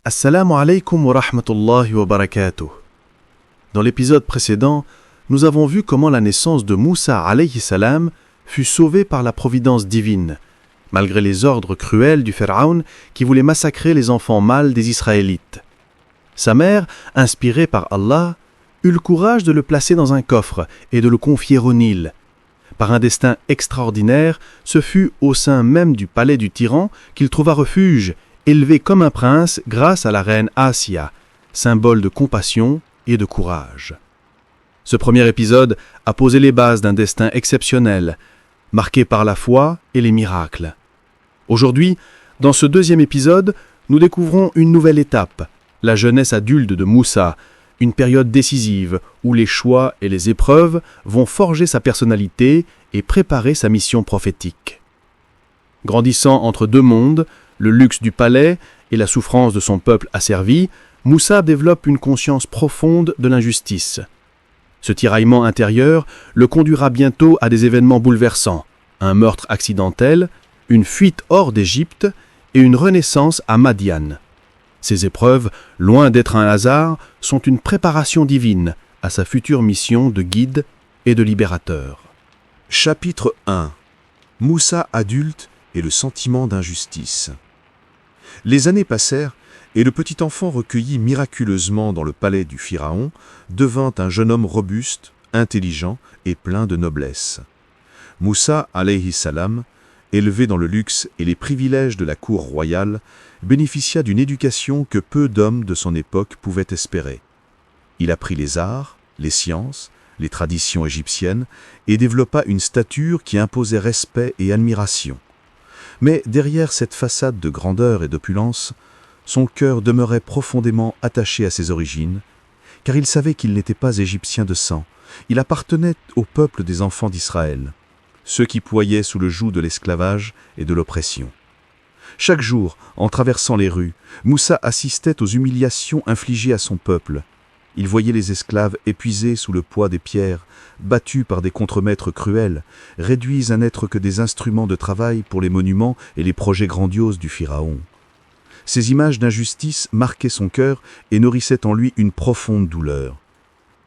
Assalamu alaikum wa rahmatullahi wa barakatuh. Dans l'épisode précédent, nous avons vu comment la naissance de Moussa alayhi salam fut sauvée par la providence divine, malgré les ordres cruels du Pharaon qui voulait massacrer les enfants mâles des Israélites. Sa mère, inspirée par Allah, eut le courage de le placer dans un coffre et de le confier au Nil. Par un destin extraordinaire, ce fut au sein même du palais du tyran qu'il trouva refuge, élevé comme un prince grâce à la reine Asiya, symbole de compassion et de courage. Ce premier épisode a posé les bases d'un destin exceptionnel, marqué par la foi et les miracles. Aujourd'hui, dans ce deuxième épisode, nous découvrons une nouvelle étape, la jeunesse adulte de Moussa, une période décisive où les choix et les épreuves vont forger sa personnalité et préparer sa mission prophétique. Grandissant entre deux mondes, le luxe du palais et la souffrance de son peuple asservi, Moussa développe une conscience profonde de l'injustice. Ce tiraillement intérieur le conduira bientôt à des événements bouleversants, un meurtre accidentel, une fuite hors d'Égypte et une renaissance à Madian. Ces épreuves, loin d'être un hasard, sont une préparation divine à sa future mission de guide et de libérateur. Chapitre 1. Moussa adulte et le sentiment d'injustice. Les années passèrent et le petit enfant recueilli miraculeusement dans le palais du Pharaon devint un jeune homme robuste, intelligent et plein de noblesse. Moussa alayhi salam, élevé dans le luxe et les privilèges de la cour royale, bénéficia d'une éducation que peu d'hommes de son époque pouvaient espérer. Il apprit les arts, les sciences, les traditions égyptiennes et développa une stature qui imposait respect et admiration. Mais derrière cette façade de grandeur et d'opulence, son cœur demeurait profondément attaché à ses origines, car il savait qu'il n'était pas égyptien de sang, il appartenait au peuple des enfants d'Israël, ceux qui ployaient sous le joug de l'esclavage et de l'oppression. Chaque jour, en traversant les rues, Moussa assistait aux humiliations infligées à son peuple. Il voyait les esclaves épuisés sous le poids des pierres, battus par des contremaîtres cruels, réduits à n'être que des instruments de travail pour les monuments et les projets grandioses du Pharaon. Ces images d'injustice marquaient son cœur et nourrissaient en lui une profonde douleur.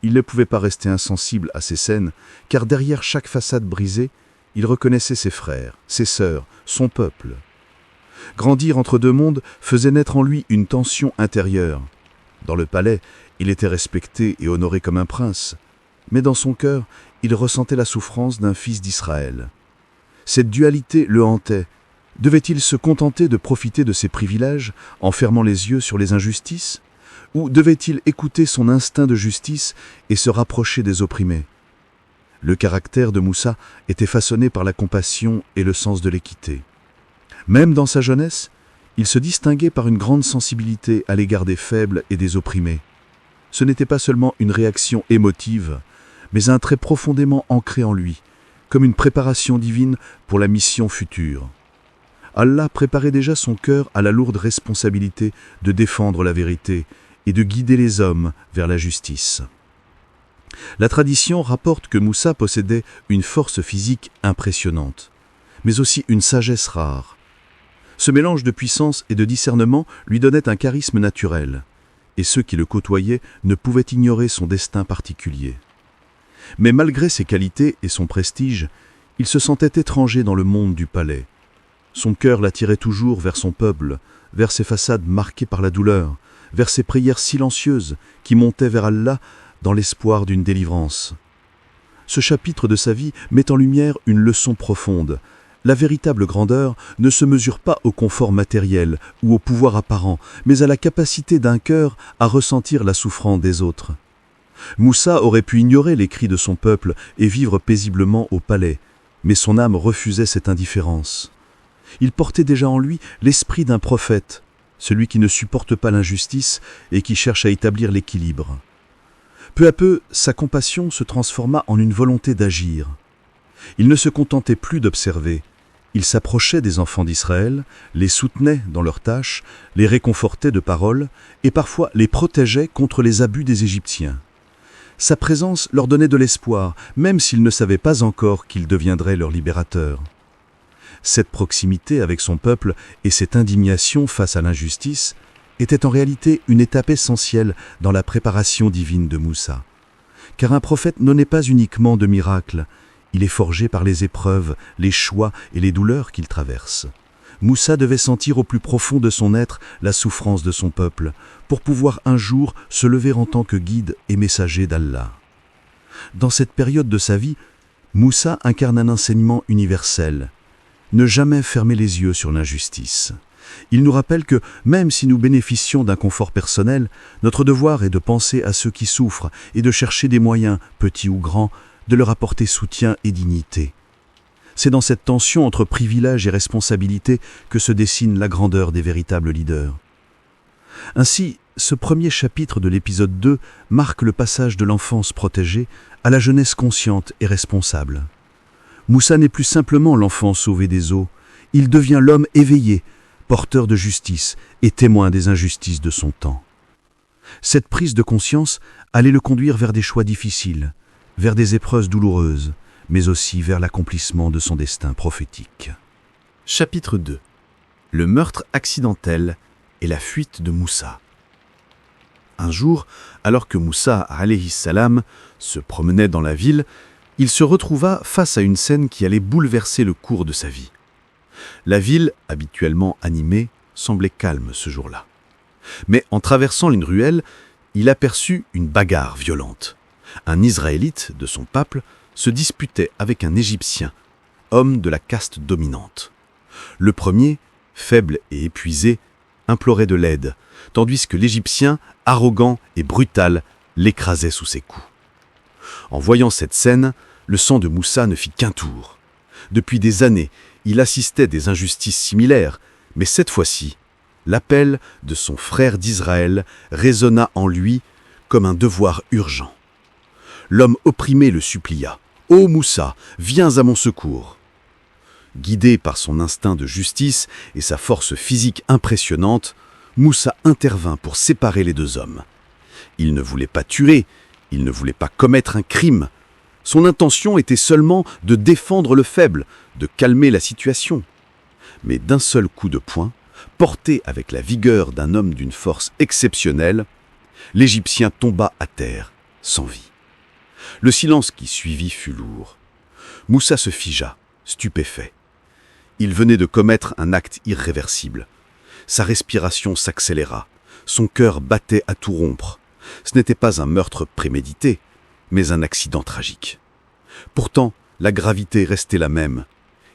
Il ne pouvait pas rester insensible à ces scènes, car derrière chaque façade brisée, il reconnaissait ses frères, ses sœurs, son peuple. Grandir entre deux mondes faisait naître en lui une tension intérieure. Dans le palais, il était respecté et honoré comme un prince, mais dans son cœur, il ressentait la souffrance d'un fils d'Israël. Cette dualité le hantait. Devait-il se contenter de profiter de ses privilèges en fermant les yeux sur les injustices, ou devait-il écouter son instinct de justice et se rapprocher des opprimés? Le caractère de Moussa était façonné par la compassion et le sens de l'équité. Même dans sa jeunesse, il se distinguait par une grande sensibilité à l'égard des faibles et des opprimés. Ce n'était pas seulement une réaction émotive, mais un trait profondément ancré en lui, comme une préparation divine pour la mission future. Allah préparait déjà son cœur à la lourde responsabilité de défendre la vérité et de guider les hommes vers la justice. La tradition rapporte que Moussa possédait une force physique impressionnante, mais aussi une sagesse rare. Ce mélange de puissance et de discernement lui donnait un charisme naturel, et ceux qui le côtoyaient ne pouvaient ignorer son destin particulier. Mais malgré ses qualités et son prestige, il se sentait étranger dans le monde du palais. Son cœur l'attirait toujours vers son peuple, vers ses façades marquées par la douleur, vers ses prières silencieuses qui montaient vers Allah dans l'espoir d'une délivrance. Ce chapitre de sa vie met en lumière une leçon profonde. La véritable grandeur ne se mesure pas au confort matériel ou au pouvoir apparent, mais à la capacité d'un cœur à ressentir la souffrance des autres. Moussa aurait pu ignorer les cris de son peuple et vivre paisiblement au palais, mais son âme refusait cette indifférence. Il portait déjà en lui l'esprit d'un prophète, celui qui ne supporte pas l'injustice et qui cherche à établir l'équilibre. Peu à peu, sa compassion se transforma en une volonté d'agir. Il ne se contentait plus d'observer. Il s'approchait des enfants d'Israël, les soutenait dans leurs tâches, les réconfortait de paroles et parfois les protégeait contre les abus des Égyptiens. Sa présence leur donnait de l'espoir, même s'ils ne savaient pas encore qu'il deviendrait leur libérateur. Cette proximité avec son peuple et cette indignation face à l'injustice était en réalité une étape essentielle dans la préparation divine de Moussa. Car un prophète ne naît pas uniquement de miracles, il est forgé par les épreuves, les choix et les douleurs qu'il traverse. Moussa devait sentir au plus profond de son être la souffrance de son peuple, pour pouvoir un jour se lever en tant que guide et messager d'Allah. Dans cette période de sa vie, Moussa incarne un enseignement universel. Ne jamais fermer les yeux sur l'injustice. Il nous rappelle que, même si nous bénéficions d'un confort personnel, notre devoir est de penser à ceux qui souffrent et de chercher des moyens, petits ou grands, de leur apporter soutien et dignité. C'est dans cette tension entre privilèges et responsabilité que se dessine la grandeur des véritables leaders. Ainsi, ce premier chapitre de l'épisode 2 marque le passage de l'enfance protégée à la jeunesse consciente et responsable. Moussa n'est plus simplement l'enfant sauvé des eaux, il devient l'homme éveillé, porteur de justice et témoin des injustices de son temps. Cette prise de conscience allait le conduire vers des choix difficiles, vers des épreuves douloureuses, mais aussi vers l'accomplissement de son destin prophétique. Chapitre 2. Le meurtre accidentel et la fuite de Moussa. Un jour, alors que Moussa alayhi salam se promenait dans la ville, il se retrouva face à une scène qui allait bouleverser le cours de sa vie. La ville, habituellement animée, semblait calme ce jour-là. Mais en traversant une ruelle, il aperçut une bagarre violente. Un Israélite de son peuple se disputait avec un Égyptien, homme de la caste dominante. Le premier, faible et épuisé, implorait de l'aide, tandis que l'Égyptien, arrogant et brutal, l'écrasait sous ses coups. En voyant cette scène, le sang de Moussa ne fit qu'un tour. Depuis des années, il assistait des injustices similaires, mais cette fois-ci, l'appel de son frère d'Israël résonna en lui comme un devoir urgent. L'homme opprimé le supplia. « Ô Moussa, viens à mon secours !» Guidé par son instinct de justice et sa force physique impressionnante, Moussa intervint pour séparer les deux hommes. Il ne voulait pas tuer, il ne voulait pas commettre un crime. Son intention était seulement de défendre le faible, de calmer la situation. Mais d'un seul coup de poing, porté avec la vigueur d'un homme d'une force exceptionnelle, l'Égyptien tomba à terre, sans vie. Le silence qui suivit fut lourd. Moussa se figea, stupéfait. Il venait de commettre un acte irréversible. Sa respiration s'accéléra, son cœur battait à tout rompre. Ce n'était pas un meurtre prémédité, mais un accident tragique. Pourtant, la gravité restait la même.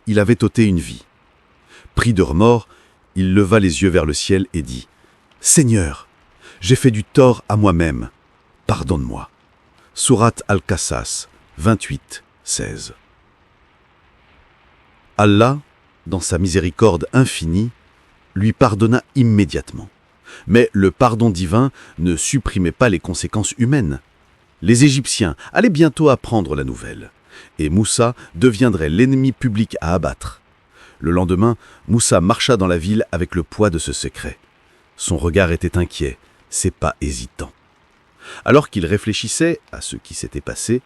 Il avait ôté une vie. Pris de remords, il leva les yeux vers le ciel et dit « Seigneur, j'ai fait du tort à moi-même. Pardonne-moi. » Sourate Al-Qasas, 28, 16. Allah, dans sa miséricorde infinie, lui pardonna immédiatement. Mais le pardon divin ne supprimait pas les conséquences humaines. Les Égyptiens allaient bientôt apprendre la nouvelle, et Moussa deviendrait l'ennemi public à abattre. Le lendemain, Moussa marcha dans la ville avec le poids de ce secret. Son regard était inquiet, ses pas hésitants. Alors qu'il réfléchissait à ce qui s'était passé,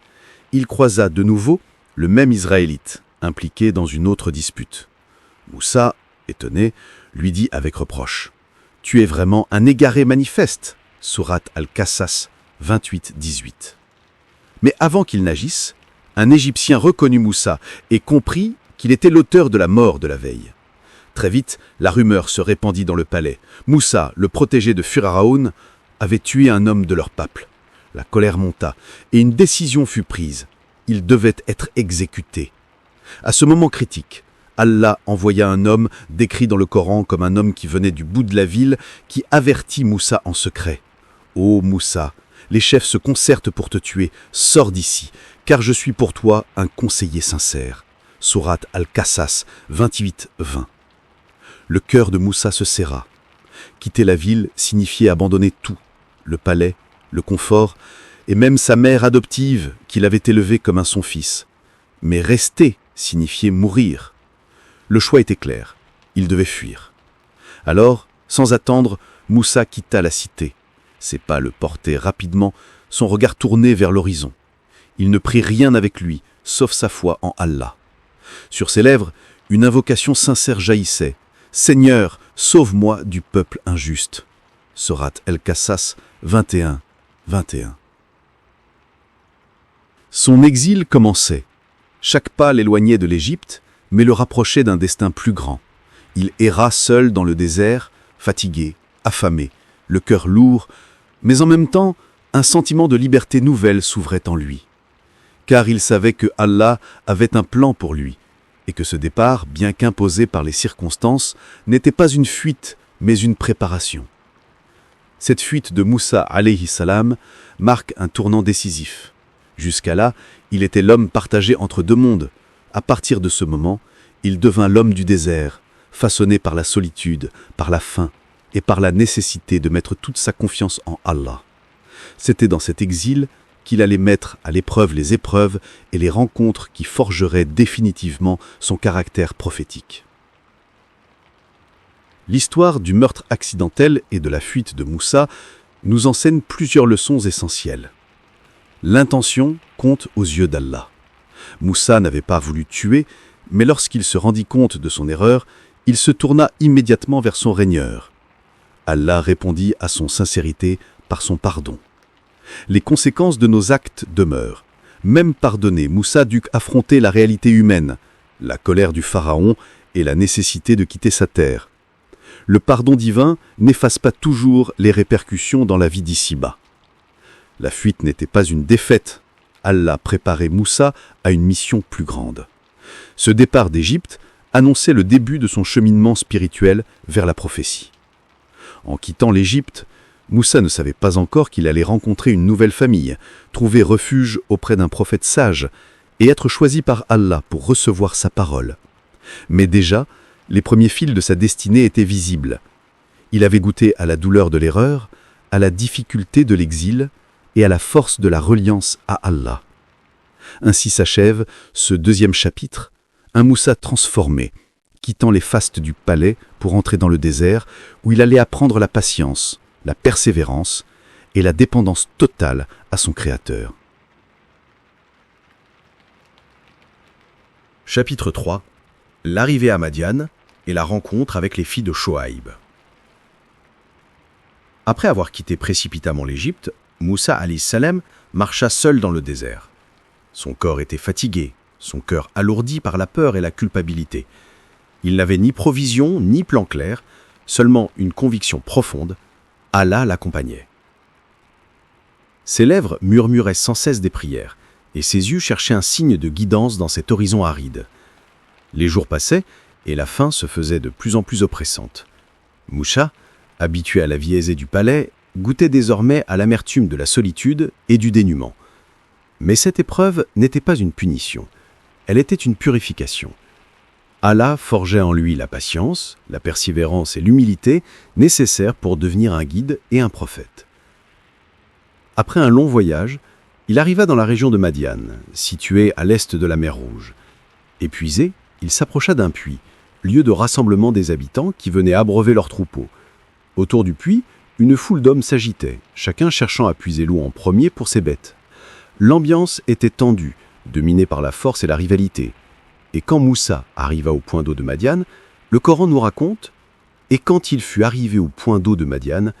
il croisa de nouveau le même Israélite, impliqué dans une autre dispute. Moussa, étonné, lui dit avec reproche « Tu es vraiment un égaré manifeste » Sourate Al-Qasas 28-18. Mais avant qu'il n'agisse, un Égyptien reconnut Moussa et comprit qu'il était l'auteur de la mort de la veille. Très vite, la rumeur se répandit dans le palais. Moussa, le protégé de Pharaon, avait tué un homme de leur peuple. La colère monta et une décision fut prise. Il devait être exécuté. À ce moment critique, Allah envoya un homme décrit dans le Coran comme un homme qui venait du bout de la ville qui avertit Moussa en secret. « Ô Moussa, les chefs se concertent pour te tuer. Sors d'ici, car je suis pour toi un conseiller sincère. » Sourate Al-Qasas 28-20. Le cœur de Moussa se serra. Quitter la ville signifiait abandonner tout, le palais, le confort, et même sa mère adoptive qu'il avait élevée comme son fils. Mais rester signifiait mourir. Le choix était clair, il devait fuir. Alors, sans attendre, Moussa quitta la cité. Ses pas le portaient rapidement, son regard tourné vers l'horizon. Il ne prit rien avec lui, sauf sa foi en Allah. Sur ses lèvres, une invocation sincère jaillissait. « Seigneur, sauve-moi du peuple injuste. » Sourate El-Qassas 21, 21. Son exil commençait. Chaque pas l'éloignait de l'Égypte, mais le rapprochait d'un destin plus grand. Il erra seul dans le désert, fatigué, affamé, le cœur lourd, mais en même temps, un sentiment de liberté nouvelle s'ouvrait en lui. Car il savait que Allah avait un plan pour lui, et que ce départ, bien qu'imposé par les circonstances, n'était pas une fuite, mais une préparation. Cette fuite de Moussa alayhi salam marque un tournant décisif. Jusqu'à là, il était l'homme partagé entre deux mondes. À partir de ce moment, il devint l'homme du désert, façonné par la solitude, par la faim et par la nécessité de mettre toute sa confiance en Allah. C'était dans cet exil qu'il allait mettre à l'épreuve les épreuves et les rencontres qui forgeraient définitivement son caractère prophétique. L'histoire du meurtre accidentel et de la fuite de Moussa nous enseigne plusieurs leçons essentielles. L'intention compte aux yeux d'Allah. Moussa n'avait pas voulu tuer, mais lorsqu'il se rendit compte de son erreur, il se tourna immédiatement vers son Régneur. Allah répondit à son sincérité par son pardon. Les conséquences de nos actes demeurent. Même pardonné, Moussa dut affronter la réalité humaine, la colère du pharaon et la nécessité de quitter sa terre. Le pardon divin n'efface pas toujours les répercussions dans la vie d'ici-bas. La fuite n'était pas une défaite. Allah préparait Moussa à une mission plus grande. Ce départ d'Égypte annonçait le début de son cheminement spirituel vers la prophétie. En quittant l'Égypte, Moussa ne savait pas encore qu'il allait rencontrer une nouvelle famille, trouver refuge auprès d'un prophète sage et être choisi par Allah pour recevoir sa parole. Mais déjà, les premiers fils de sa destinée étaient visibles. Il avait goûté à la douleur de l'erreur, à la difficulté de l'exil et à la force de la reliance à Allah. Ainsi s'achève ce deuxième chapitre, un Moussa transformé, quittant les fastes du palais pour entrer dans le désert, où il allait apprendre la patience, la persévérance et la dépendance totale à son Créateur. Chapitre 3. L'arrivée à Madian et la rencontre avec les filles de Shoaïb. Après avoir quitté précipitamment l'Égypte, Moussa alayhi salam marcha seul dans le désert. Son corps était fatigué, son cœur alourdi par la peur et la culpabilité. Il n'avait ni provision ni plan clair, seulement une conviction profonde. Allah l'accompagnait. Ses lèvres murmuraient sans cesse des prières, et ses yeux cherchaient un signe de guidance dans cet horizon aride. Les jours passaient, et la faim se faisait de plus en plus oppressante. Moussa, habitué à la vie aisée du palais, goûtait désormais à l'amertume de la solitude et du dénuement. Mais cette épreuve n'était pas une punition, elle était une purification. Allah forgeait en lui la patience, la persévérance et l'humilité nécessaires pour devenir un guide et un prophète. Après un long voyage, il arriva dans la région de Madian, située à l'est de la mer Rouge. Épuisé, il s'approcha d'un puits, lieu de rassemblement des habitants qui venaient abreuver leurs troupeaux. Autour du puits, une foule d'hommes s'agitait, chacun cherchant à puiser l'eau en premier pour ses bêtes. L'ambiance était tendue, dominée par la force et la rivalité. Et quand Moussa arriva au point d'eau de Madian, le Coran nous raconte « Et quand il fut arrivé au point d'eau de Madian,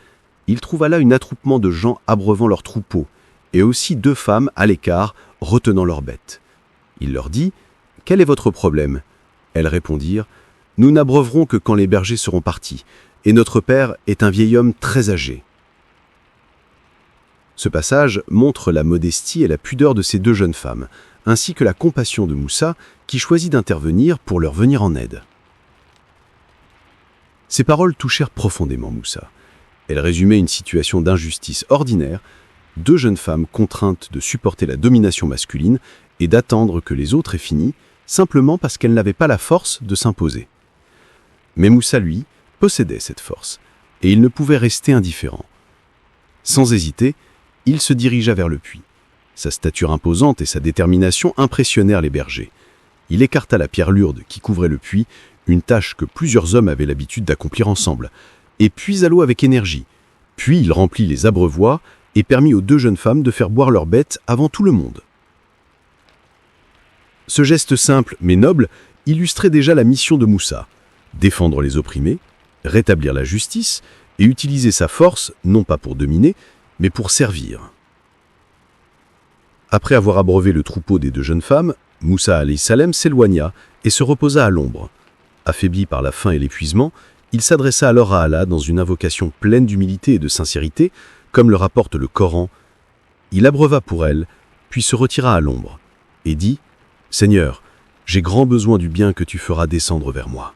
il trouva là un attroupement de gens abreuvant leurs troupeaux, et aussi 2 femmes à l'écart retenant leurs bêtes. Il leur dit « Quel est votre problème ?» Elles répondirent « Nous n'abreuverons que quand les bergers seront partis, et notre père est un vieil homme très âgé. » Ce passage montre la modestie et la pudeur de ces 2 jeunes femmes, ainsi que la compassion de Moussa qui choisit d'intervenir pour leur venir en aide. Ces paroles touchèrent profondément Moussa. Elles résumaient une situation d'injustice ordinaire, 2 jeunes femmes contraintes de supporter la domination masculine et d'attendre que les autres aient fini, simplement parce qu'elles n'avaient pas la force de s'imposer. Mais Moussa, lui, possédait cette force, et il ne pouvait rester indifférent. Sans hésiter, il se dirigea vers le puits. Sa stature imposante et sa détermination impressionnèrent les bergers. Il écarta la pierre lourde qui couvrait le puits, une tâche que plusieurs hommes avaient l'habitude d'accomplir ensemble, et puisa l'eau avec énergie. Puis il remplit les abreuvoirs et permit aux 2 jeunes femmes de faire boire leurs bêtes avant tout le monde. Ce geste simple mais noble illustrait déjà la mission de Moussa, défendre les opprimés, rétablir la justice et utiliser sa force, non pas pour dominer, mais pour servir. Après avoir abreuvé le troupeau des deux jeunes femmes, Moussa alayhi salam s'éloigna et se reposa à l'ombre. Affaibli par la faim et l'épuisement, il s'adressa alors à Allah dans une invocation pleine d'humilité et de sincérité, comme le rapporte le Coran. Il abreuva pour elle, puis se retira à l'ombre, et dit « Seigneur, j'ai grand besoin du bien que tu feras descendre vers moi. »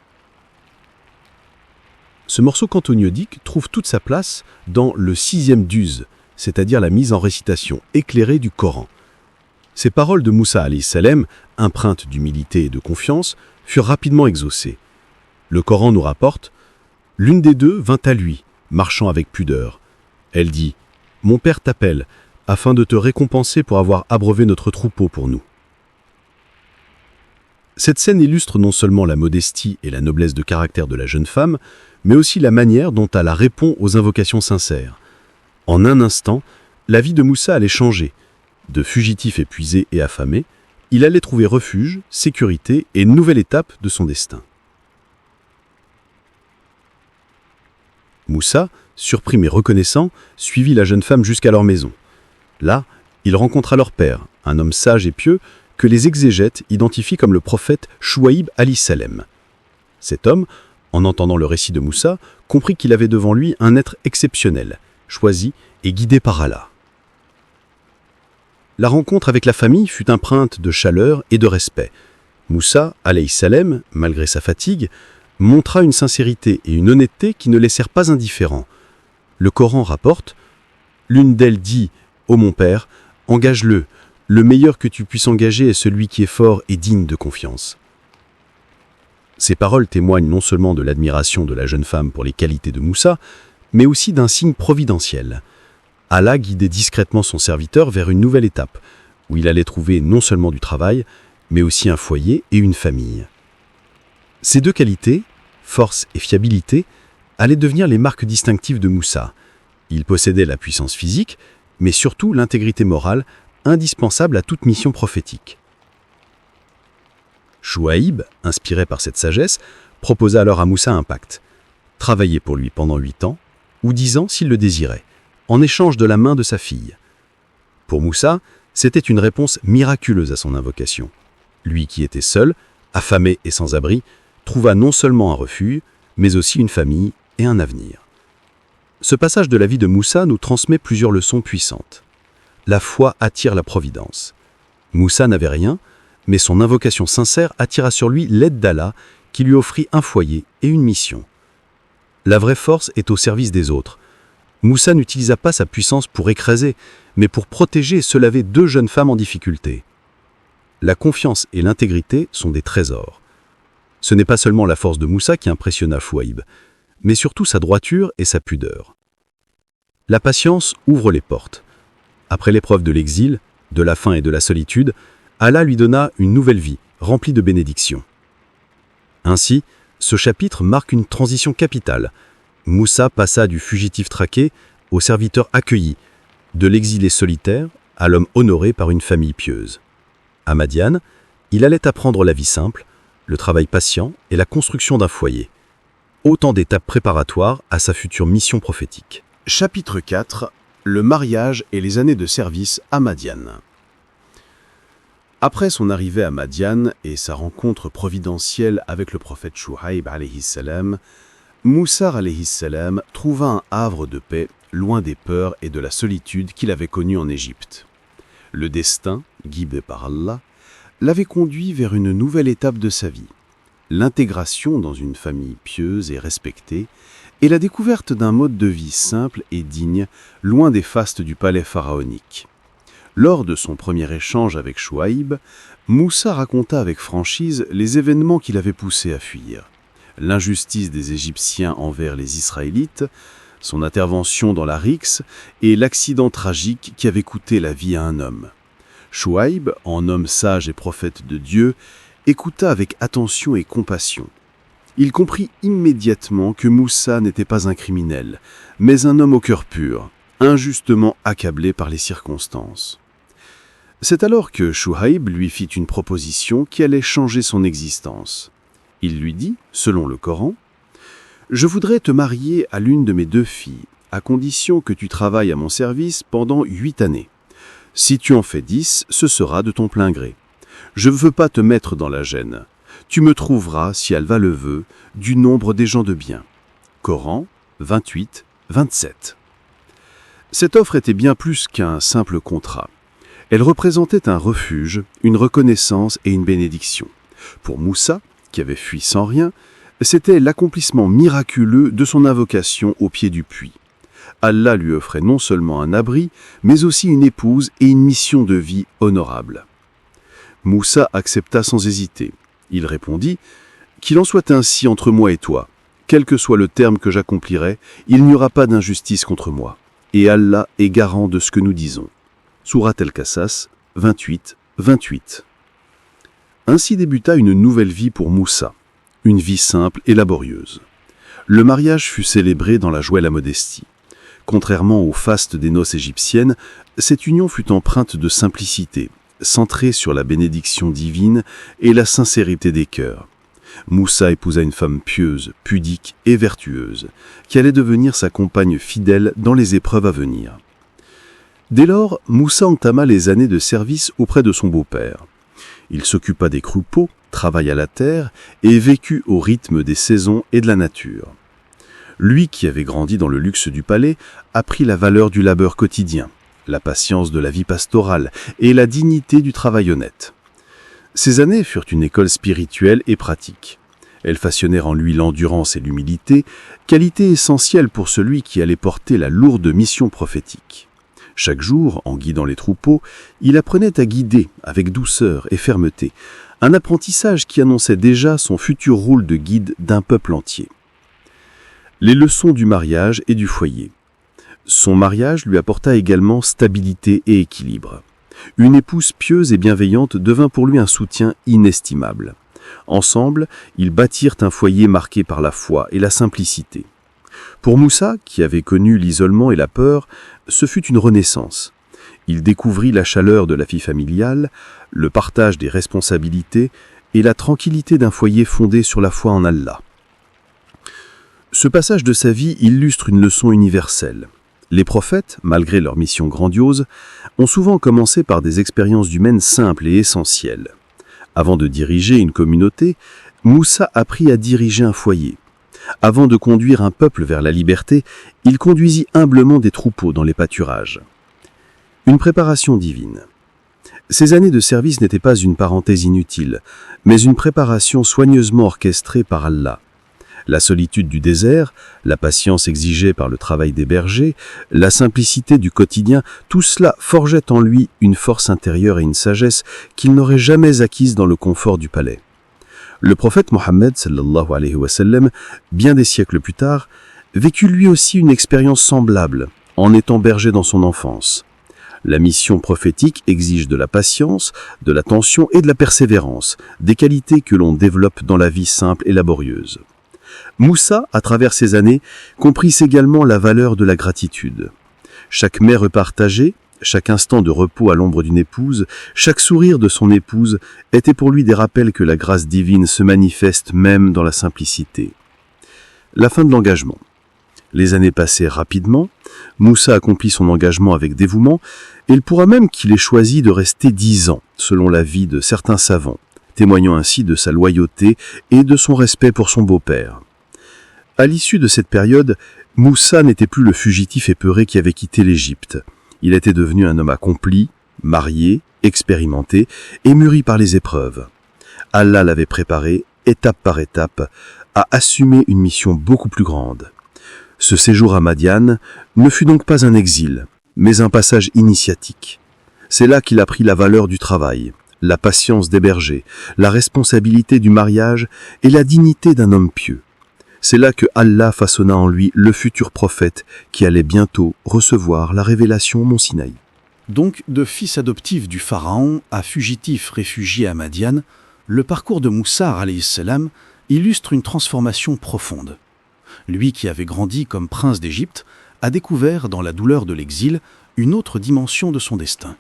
Ce morceau cantoniodique trouve toute sa place dans le 6e duz, c'est-à-dire la mise en récitation éclairée du Coran. Ces paroles de Moussa alayhi salam, empreintes d'humilité et de confiance, furent rapidement exaucées. Le Coran nous rapporte « L'une des deux vint à lui, marchant avec pudeur. Elle dit « Mon père t'appelle, afin de te récompenser pour avoir abreuvé notre troupeau pour nous. » Cette scène illustre non seulement la modestie et la noblesse de caractère de la jeune femme, mais aussi la manière dont elle répond aux invocations sincères. En un instant, la vie de Moussa allait changer. De fugitif épuisé et affamé, il allait trouver refuge, sécurité et une nouvelle étape de son destin. Moussa, surpris mais reconnaissant, suivit la jeune femme jusqu'à leur maison. Là, il rencontra leur père, un homme sage et pieux que les exégètes identifient comme le prophète Chouaïb alayhi salam. Cet homme, en entendant le récit de Moussa, comprit qu'il avait devant lui un être exceptionnel, choisi et guidé par Allah. La rencontre avec la famille fut empreinte de chaleur et de respect. Moussa alayhi salam, malgré sa fatigue, montra une sincérité et une honnêteté qui ne laissèrent pas indifférents. Le Coran rapporte « L'une d'elles dit « Ô mon père, engage-le, le meilleur que tu puisses engager est celui qui est fort et digne de confiance. » Ces paroles témoignent non seulement de l'admiration de la jeune femme pour les qualités de Moussa, mais aussi d'un signe providentiel. Allah guidait discrètement son serviteur vers une nouvelle étape, où il allait trouver non seulement du travail, mais aussi un foyer et une famille. Ces deux qualités, force et fiabilité, allaient devenir les marques distinctives de Moussa. Il possédait la puissance physique, mais surtout l'intégrité morale, indispensable à toute mission prophétique. Chouaïb, inspiré par cette sagesse, proposa alors à Moussa un pacte. Travailler pour lui pendant 8 ans, ou 10 ans s'il le désirait, en échange de la main de sa fille. Pour Moussa, c'était une réponse miraculeuse à son invocation. Lui qui était seul, affamé et sans abri, trouva non seulement un refuge, mais aussi une famille et un avenir. Ce passage de la vie de Moussa nous transmet plusieurs leçons puissantes. La foi attire la providence. Moussa n'avait rien, mais son invocation sincère attira sur lui l'aide d'Allah qui lui offrit un foyer et une mission. La vraie force est au service des autres. Moussa n'utilisa pas sa puissance pour écraser, mais pour protéger et se laver 2 jeunes femmes en difficulté. La confiance et l'intégrité sont des trésors. Ce n'est pas seulement la force de Moussa qui impressionna Chouaïb, mais surtout sa droiture et sa pudeur. La patience ouvre les portes. Après l'épreuve de l'exil, de la faim et de la solitude, Allah lui donna une nouvelle vie, remplie de bénédictions. Ainsi, ce chapitre marque une transition capitale. Moussa passa du fugitif traqué au serviteur accueilli, de l'exilé solitaire à l'homme honoré par une famille pieuse. À Madian, il allait apprendre la vie simple, le travail patient et la construction d'un foyer. Autant d'étapes préparatoires à sa future mission prophétique. Chapitre 4. Le mariage et les années de service à Madian. Après son arrivée à Madian et sa rencontre providentielle avec le prophète Chouaïb alayhi salam, Moussa alayhi salam trouva un havre de paix loin des peurs et de la solitude qu'il avait connues en Égypte. Le destin, guidé par Allah, l'avait conduit vers une nouvelle étape de sa vie, l'intégration dans une famille pieuse et respectée, et la découverte d'un mode de vie simple et digne, loin des fastes du palais pharaonique. Lors de son premier échange avec Chouaïb, Moussa raconta avec franchise les événements qui l'avaient poussé à fuir. L'injustice des Égyptiens envers les Israélites, son intervention dans la rixe et l'accident tragique qui avait coûté la vie à un homme. Chouaïb, en homme sage et prophète de Dieu, écouta avec attention et compassion. Il comprit immédiatement que Moussa n'était pas un criminel, mais un homme au cœur pur, injustement accablé par les circonstances. C'est alors que Chouaïb lui fit une proposition qui allait changer son existence. Il lui dit, selon le Coran, « Je voudrais te marier à l'une de mes 2 filles, à condition que tu travailles à mon service pendant 8 années. Si tu en fais 10, ce sera de ton plein gré. Je ne veux pas te mettre dans la gêne. Tu me trouveras, si Allah le veut, du nombre des gens de bien. Coran 28, 27. Cette offre était bien plus qu'un simple contrat. Elle représentait un refuge, une reconnaissance et une bénédiction. Pour Moussa, qui avait fui sans rien, c'était l'accomplissement miraculeux de son invocation au pied du puits. Allah lui offrait non seulement un abri, mais aussi une épouse et une mission de vie honorable. Moussa accepta sans hésiter. Il répondit « Qu'il en soit ainsi entre moi et toi. Quel que soit le terme que j'accomplirai, il n'y aura pas d'injustice contre moi. Et Allah est garant de ce que nous disons. » Sourate El-Qasas 28, 28. Ainsi débuta une nouvelle vie pour Moussa, une vie simple et laborieuse. Le mariage fut célébré dans la joie et la modestie. Contrairement au faste des noces égyptiennes, cette union fut empreinte de simplicité, centrée sur la bénédiction divine et la sincérité des cœurs. Moussa épousa une femme pieuse, pudique et vertueuse, qui allait devenir sa compagne fidèle dans les épreuves à venir. Dès lors, Moussa entama les années de service auprès de son beau-père. Il s'occupa des troupeaux, travailla la terre et vécut au rythme des saisons et de la nature. Lui qui avait grandi dans le luxe du palais apprit la valeur du labeur quotidien, la patience de la vie pastorale et la dignité du travail honnête. Ces années furent une école spirituelle et pratique. Elles façonnèrent en lui l'endurance et l'humilité, qualités essentielles pour celui qui allait porter la lourde mission prophétique. Chaque jour, en guidant les troupeaux, il apprenait à guider avec douceur et fermeté, un apprentissage qui annonçait déjà son futur rôle de guide d'un peuple entier. Les leçons du mariage et du foyer. Son mariage lui apporta également stabilité et équilibre. Une épouse pieuse et bienveillante devint pour lui un soutien inestimable. Ensemble, ils bâtirent un foyer marqué par la foi et la simplicité. Pour Moussa, qui avait connu l'isolement et la peur, ce fut une renaissance. Il découvrit la chaleur de la vie familiale, le partage des responsabilités et la tranquillité d'un foyer fondé sur la foi en Allah. Ce passage de sa vie illustre une leçon universelle. Les prophètes, malgré leur mission grandiose, ont souvent commencé par des expériences humaines simples et essentielles. Avant de diriger une communauté, Moussa apprit à diriger un foyer. Avant de conduire un peuple vers la liberté, il conduisit humblement des troupeaux dans les pâturages. Une préparation divine. Ces années de service n'étaient pas une parenthèse inutile, mais une préparation soigneusement orchestrée par Allah. La solitude du désert, la patience exigée par le travail des bergers, la simplicité du quotidien, tout cela forgeait en lui une force intérieure et une sagesse qu'il n'aurait jamais acquise dans le confort du palais. Le prophète Mohammed, sallallahu alayhi wa sallam, bien des siècles plus tard, vécut lui aussi une expérience semblable, en étant berger dans son enfance. La mission prophétique exige de la patience, de l'attention et de la persévérance, des qualités que l'on développe dans la vie simple et laborieuse. Moussa, à travers ces années, comprit également la valeur de la gratitude. Chaque mets partagé, chaque instant de repos à l'ombre d'une épouse, chaque sourire de son épouse étaient pour lui des rappels que la grâce divine se manifeste même dans la simplicité. La fin de l'engagement. Les années passèrent rapidement, Moussa accomplit son engagement avec dévouement, et il pourra même qu'il ait choisi de rester 10 ans, selon l'avis de certains savants, témoignant ainsi de sa loyauté et de son respect pour son beau-père. À l'issue de cette période, Moussa n'était plus le fugitif épeuré qui avait quitté l'Égypte. Il était devenu un homme accompli, marié, expérimenté et mûri par les épreuves. Allah l'avait préparé, étape par étape, à assumer une mission beaucoup plus grande. Ce séjour à Madian ne fut donc pas un exil, mais un passage initiatique. C'est là qu'il apprit la valeur du travail, la patience des bergers, la responsabilité du mariage et la dignité d'un homme pieux. C'est là que Allah façonna en lui le futur prophète qui allait bientôt recevoir la révélation au mont Sinaï. Donc, de fils adoptif du pharaon à fugitif réfugié à Madian, le parcours de Moussa alayhi salam illustre une transformation profonde. Lui qui avait grandi comme prince d'Égypte a découvert dans la douleur de l'exil une autre dimension de son destin.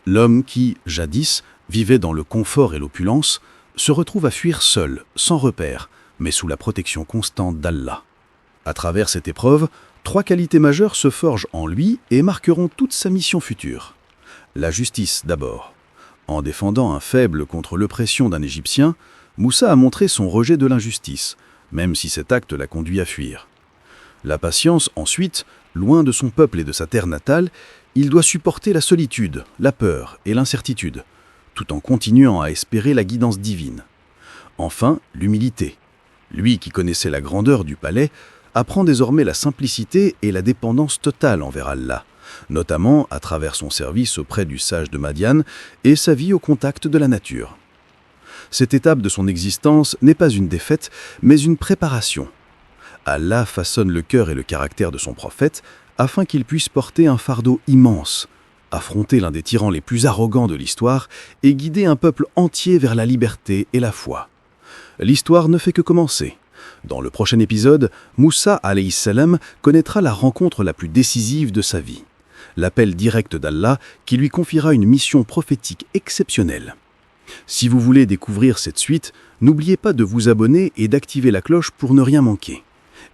L'homme qui, jadis, vivait dans le confort et l'opulence, se retrouve à fuir seul, sans repère, mais sous la protection constante d'Allah. À travers cette épreuve, 3 qualités majeures se forgent en lui et marqueront toute sa mission future. La justice d'abord. En défendant un faible contre l'oppression d'un Égyptien, Moussa a montré son rejet de l'injustice, même si cet acte l'a conduit à fuir. La patience ensuite, loin de son peuple et de sa terre natale, il doit supporter la solitude, la peur et l'incertitude, tout en continuant à espérer la guidance divine. Enfin, l'humilité. Lui qui connaissait la grandeur du palais, apprend désormais la simplicité et la dépendance totale envers Allah, notamment à travers son service auprès du sage de Madian et sa vie au contact de la nature. Cette étape de son existence n'est pas une défaite, mais une préparation. Allah façonne le cœur et le caractère de son prophète afin qu'il puisse porter un fardeau immense, affronter l'un des tyrans les plus arrogants de l'histoire et guider un peuple entier vers la liberté et la foi. L'histoire ne fait que commencer. Dans le prochain épisode, Moussa alayhi salam connaîtra la rencontre la plus décisive de sa vie, l'appel direct d'Allah qui lui confiera une mission prophétique exceptionnelle. Si vous voulez découvrir cette suite, n'oubliez pas de vous abonner et d'activer la cloche pour ne rien manquer.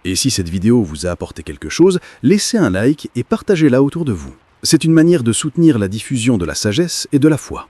Et si cette vidéo vous a apporté quelque chose, laissez un like et partagez-la autour de vous. C'est une manière de soutenir la diffusion de la sagesse et de la foi.